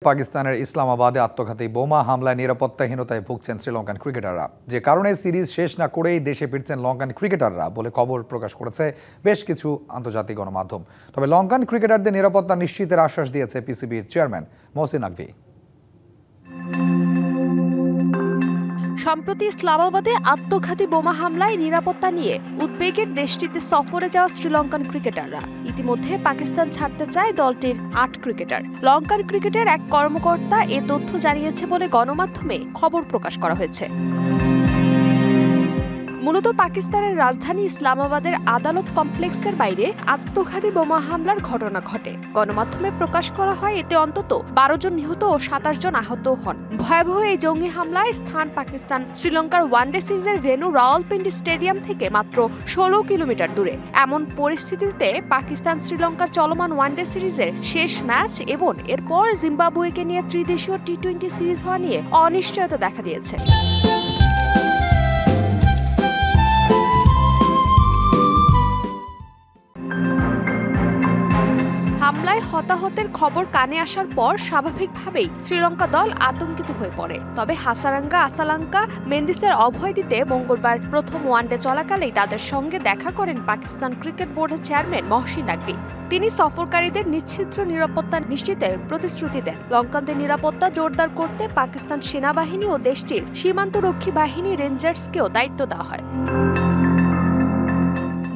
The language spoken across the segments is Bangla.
পাকিস্তানের ইসলামাবাদে আত্মঘাতী বোমা হামলায় নিরাপত্তাহীনতায় ভুগছেন শ্রীলঙ্কান ক্রিকেটাররা, যে কারণে সিরিজ শেষ না করেই দেশে ফিরছেন লঙ্কান ক্রিকেটাররা বলে খবর প্রকাশ করেছে বেশ কিছু আন্তর্জাতিক গণমাধ্যম। তবে লঙ্কান ক্রিকেটারদের নিরাপত্তা নিশ্চিতের আশ্বাস দিয়েছে পিসিবির চেয়ারম্যান মহসিন নাকভি। সম্প্রতি ইসলামাবাদে আত্মঘাতী বোমা হামলায় নিরাপত্তা নিয়ে উদ্বেগের দেশটিতে সফরে যাওয়া শ্রীলঙ্কান ক্রিকেটাররা ইতিমধ্যে পাকিস্তান ছাড়তে চায় দলটির ৮ ক্রিকেটার। লঙ্কান ক্রিকেটের এক কর্মকর্তা এ তথ্য জানিয়েছে বলে গণমাধ্যমে খবর প্রকাশ করা হয়েছে। মূলত পাকিস্তানের রাজধানী ইসলামাবাদের আদালত কমপ্লেক্সের বাইরে আত্মঘাতী বোমা হামলার ঘটনা ঘটে। গণমাধ্যমে প্রকাশ করা হয় এতে অন্তত ১২ জন নিহত ও ২৭ জন আহত হন। ভয়াবহ এই জঙ্গি হামলায় স্থান পাকিস্তান শ্রীলঙ্কার ওয়ানডে সিরিজের ভেন্যু রাওয়ালপিন্ডি স্টেডিয়াম থেকে মাত্র ১৬ কিলোমিটার দূরে। এমন পরিস্থিতিতে পাকিস্তান শ্রীলঙ্কার চলমান ওয়ানডে সিরিজের শেষ ম্যাচ এবং এরপর জিম্বাবুয়েকে নিয়ে ত্রিদেশীয় টি-২০ সিরিজ হওয়া নিয়ে অনিশ্চয়তা দেখা দিয়েছে। হামলায় হতাহতের খবর কানে আসার পর স্বাভাবিকভাবেই শ্রীলঙ্কা দল আতঙ্কিত হয়ে পড়ে। তবে হাসারাঙ্গা আসালাঙ্কা মেন্দিসের অভয় দিতে মঙ্গলবার প্রথম ওয়ানডে চলাকালেই তাদের সঙ্গে দেখা করেন পাকিস্তান ক্রিকেট বোর্ডের চেয়ারম্যান মহসিন নাকভি। তিনি সফরকারীদের নিশ্চিদ্র নিরাপত্তা নিশ্চিতের প্রতিশ্রুতি দেন। লঙ্কানদের নিরাপত্তা জোরদার করতে পাকিস্তান সেনাবাহিনী ও দেশটির সীমান্তরক্ষী বাহিনী রেঞ্জার্সকেও দায়িত্ব দেওয়া হয়।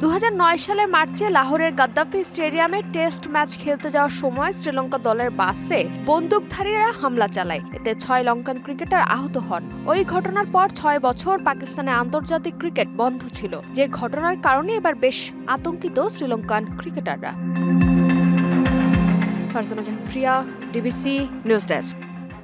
২০০৯ সালের মার্চে লাহোরের গাদ্দাফি স্টেডিয়ামে টেস্ট ম্যাচ খেলতে যাওয়ার সময় শ্রীলঙ্কা দলের বাসে বন্দুকধারীরা হামলা চালায়। এতে ৬ লঙ্কান ক্রিকেটার আহত হন। ওই ঘটনার পর ৬ বছর পাকিস্তানে আন্তর্জাতিক ক্রিকেট বন্ধ ছিল, যে ঘটনার কারণে এবার বেশ আতঙ্কিত শ্রীলঙ্কান ক্রিকেটাররা। ফারজানা জাহান প্রিয়া, ডিবিসি নিউজ ডেস্ক।